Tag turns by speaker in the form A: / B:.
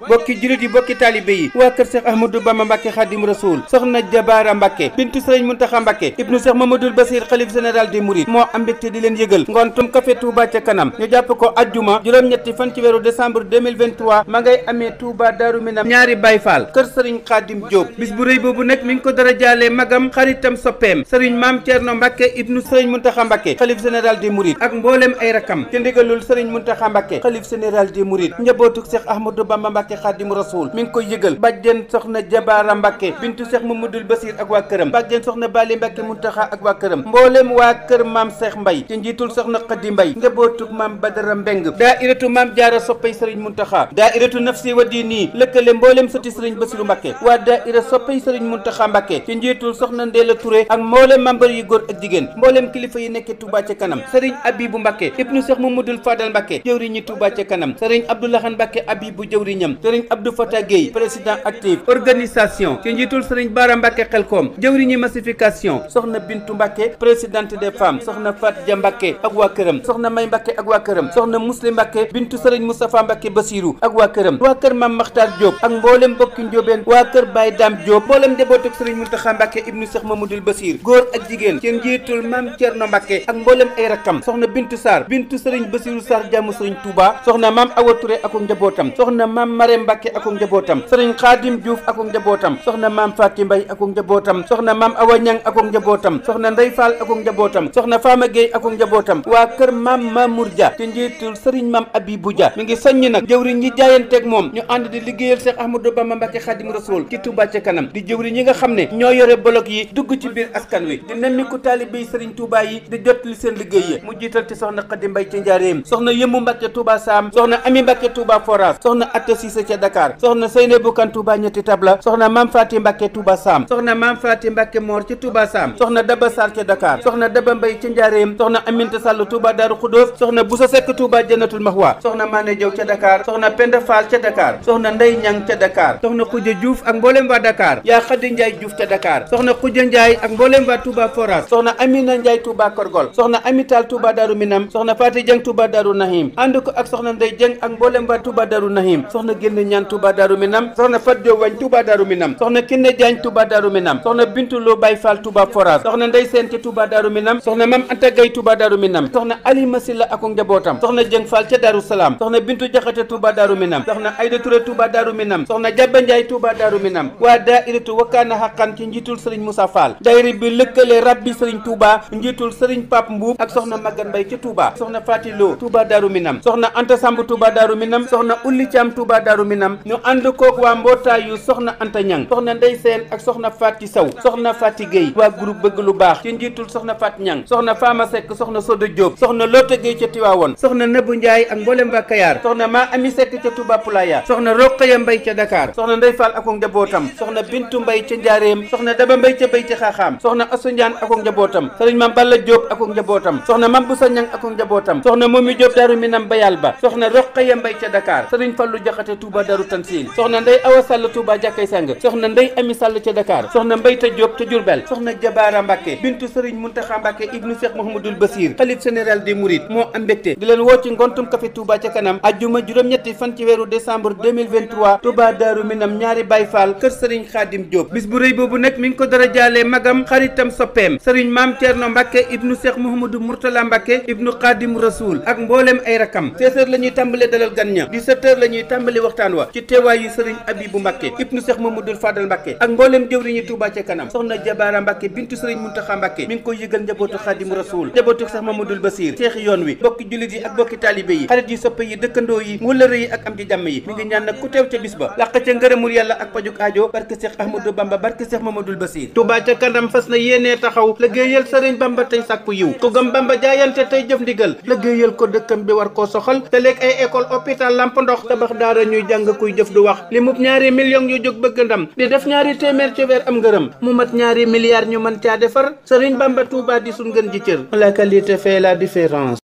A: bokki julit yi bokki taalibe yi waa kër Cheikh Ahmadou Bamba Mbacke Khadim Rasoul soxna Jabaara Mbacke bintu Serigne Mountakha Mbacke ibnu Cheikh Mamadou Bassir xalif général des Mourides moo am mbégte di leen yëgal ngontum café Touba ca kanam ñu jàpp ko ajjuma juróom-ñetti fan ci weeru décembre 2023 ma ngay amee Touba Daaru Minam ñaari Baye Fall kër Serigne Khadim Diop bis bu rëy boobu nag mi ngi ko dara jaalee magam xaritam soppeem Serigne Mame Thierno Mbacke ibnu Serigne Mountakha Mbacke xalif général des Mourides ak mboolem ay rakam ci ndigalul Serigne Mountakha Mbacke xalif général des Mourides njabootu Cheikh Ahmadou Bamba Mbacke Khadim Rasoul mi ngi koy yëgal bàjjen soxna Jabaara Mbacke bintu Cheikh Mamadou Bassir ak waa këram bàjjen soxna Bali Mbacke Mountakha ak waa këram mboolem waa kër Maam Cheikh Mbay ci njiitul soxna Khady Mbay njabootu Maam Badara Mbeng daairatu Maam Jaara soppay Serigne Mountakha daairatu nafsi wa diini lëkkale mboolem sëti Serigne Bassirou Mbacke waa daaira soppay Serigne Mountakha Mbacke ci njiitul soxna Ndéla Touré ak mboolem membre yu góor ak jigéen mboolem kilifa yi nekk Touba ca kanam Serigne Abibou Mbacke ibnu Cheikh Mamadou Fadal Mbacke jëwriñu Touba ca kanam Serigne Abdoulahan Mbacke Abibou jëwriñam Serigne Abdou Fatah Gueye président actif organisation ci njiitul Serigne Bara Mbacke Xelkom jëwriñu massification soxna Bintu Mbacke présidente des femmes soxna Fatja Mbacke ak waa këram soxna May Mbacke ak waa këram soxna Muslim Mbacke bintu Serigne Moustapha Mbacke Bassirou ak waa këram waa kër Mame Makhtar Diop ak mboolem bokki njóobeen waa kër Baye Dame Diop mboolem njabootuk Serigne Mountakha Mbacke ibnu Cheikh Mamadou Bassir góor ak jigéen ci njiitul Mame Thierno Mbacke ak mboolem ay rakkam soxna Bintu Sarr bintu Serigne Bassirou Sarr jàmmu Serigne Touba soxna Mame Awa Touré ak njabootam soxna Mame Marème Mbacke ak njabootam Serigne Khadim Diouf ak njabootam soxna Mame Fatim Mbaye ak njabootam soxna Mame Awa Niang ak njabootam soxna Ndey Fall ak njabootam soxna Fama Gueye ak njabootam waa kër Mame Mamour Dia ci njiitul Serigne Mame Abibou Dia mi ngi soññ nag jëwriñ ñi jaayanteeg moom ñu ànd di liggéeyal Cheikh Ahmadou Bamba Mbacke Khadim Rasoul ci Touba ca kanam di jëwriñ ñi nga xam ne ñoo yore bolog yi dugg ci biir askan wi di nemmiku taalibe yi Serigne Touba yi di jot li seen liggéey yi mu jiital ci soxna Khady Mbaye ci Njaareem soxna Yëmmu Mbacke Touba Sam soxna Ami Mbacke Touba Forage soxna Atta Cissé ca Dakar soxna Seynabou Kane Touba ñetti tabla soxna Mame Faty Mbacke Touba Sam soxna Mame Faty Mbacke Mor ci Touba Sam soxna Daba Sarr ca Dakar soxna Daba Mbaye ci Njaareem soxna Aminta Sall Touba Darou Khoudoss soxna Boussa Seck Touba Jannatul Mahwa soxna Mané Diaw ca Dakar soxna Penda Fall ca Dakar soxna Ndey Ñang ca Dakar soxna Khoudia Diouf ak mboolem waa Dakar yaa Khady Ndiaye Diouf ca Dakar soxna Khoudia Ndiaye ak mboolem waa Touba Forage soxna Amina Ndiaye Touba Korgol soxna Amital Touba Darou Minam soxna Faty Dieng Touba Darou Nahim ànd ko ak soxna Ndey Dieng ak mboolem waa Touba Darou Nahim soxna Génn Ñaan Touba Darou Minam soxna Fat Diop Wañ Touba Darou Minam soxna Kiné Diagne Touba Darou Minam soxna Bintu Lo Baye Fall Touba Forage soxna Ndey Seen ci Touba Darou Minam soxna Mam Anta Gaye Touba Darou Minam soxna Ali Masila ak njabootam soxna Dieng Fall ca Darou Salam soxna Bintu Jaxate Touba Darou Minam soxna Aïda Touré Touba Darou Minam soxna Jabba Ndiaye Touba Darou Minam waa daairatu Wakana Haqqan ci njiitul Serigne Moussa Fall daayira bi lëkkale rabbi Serigne Touba njiitul Serigne Pape Mbuub ak soxna Magan Mbaye ca Touba soxna Faty Lo Touba Darou Minam soxna Anta Samb Touba Darou Minam soxna Ulli Thiam Touba Darou Minam ñu ànd kook waa mbootaayu soxna Anta Ñang soxna Ndey Seen ak soxna Faty Sow soxna Faty Gueye waa groupe bëgg lu baax ci njiitul soxna Faty Ñang soxna Fama Seck soxna Sodo Diop soxna Lotte Gueye ca Tiwaawoon soxna Nëbu Ndiaye ak mboolem waa Kayar soxna Ma Ami Seck ca Touba Poulaya soxna Roqaya Mbaye ca Dakar soxna Ndey Fall ak njabootam soxna Bintu Mbaye ca Njaareem soxna Daba Mbaye ca Bayti Xaaxaam soxna Asu Njaan ak njabootam Serigne Mame Balla Diop ak njabootam soxna Mame Boussa Ñang ak njabootam soxna Momi Diop Darou Minam Bayal Ba soxna Roqaya Mbaye ca Dakar Serigne Fallou Jaxate Touba Darou Tansil soxna Ndey Awa Sall Touba Jàkkay Sang soxna Ndey Ami Sall ca Dakar soxna Mbayta Diop ca Diourbel soxna Jabaara Mbacke bintu Serigne Mountakha Mbacke ibnu Cheikh Mouhamadoul Bassir xalif général des Mourides moo am mbégte di leen woo ci ngontum café Touba ca kanam ajjuma juróom-ñetti fan ci weeru décembre 2023 Touba Darou Minam ñaari Baye Fall kër Serigne Khadim Diop bis bu rëy boobu nag mi ngi ko dara jaalee magam xaritam soppeem Serigne Mame Thierno Mbacke ibnu Cheikh Mouhamadou Mourtala Mbacke ibnu Khadim Rasoul ak mboolem ay rakam 16h la ñuy tàmbale dalal gan ña 17h la ñuy tàmbali waxtaan wa ci teewaayu Serigne Abibou Mbacke ibnu Cheikh Mamadou Fadal Mbacke ak mboolem jëwriñu Touba ca kanam soxna Jabaara Mbacke bintu Serigne Mountakha Mbacke mi ngi koy yëgal njabootu Khadim Rasoul njabootu Cheikh Mamadou Bassir Cheikh yoon wi bokki jullit yi ak bokki taalibe yi xarit yi soppe yi dëkkandoo yi wëllëre yi ak am ci jàmm yi mi ngi ñaan nag ku teew ca bis ba làq ca ngërëmul yàlla ak pajuk aajo barke Cheikh Ahmadou Bamba barke Cheikh Mamadou Bassir Touba ca kanam fas na yéenee taxaw liggéeyal Serigne Bamba tey sàkku yiw ku gëm Bamba jaayante tey jëf ndigal liggéeyal ko dëkkam bi war koo soxal te léeg ay école hôpital lamp ndox tabax daara ñuy jàng kuy jëf du wax li mub ñaari millions yu jóg bëgg ndam di def ñaari téeméer ci weer am ngërëm mu mat ñaari milliards ñu mën caa defar Serigne Bamba Touba di sun gën ji cër la qualité fait la différence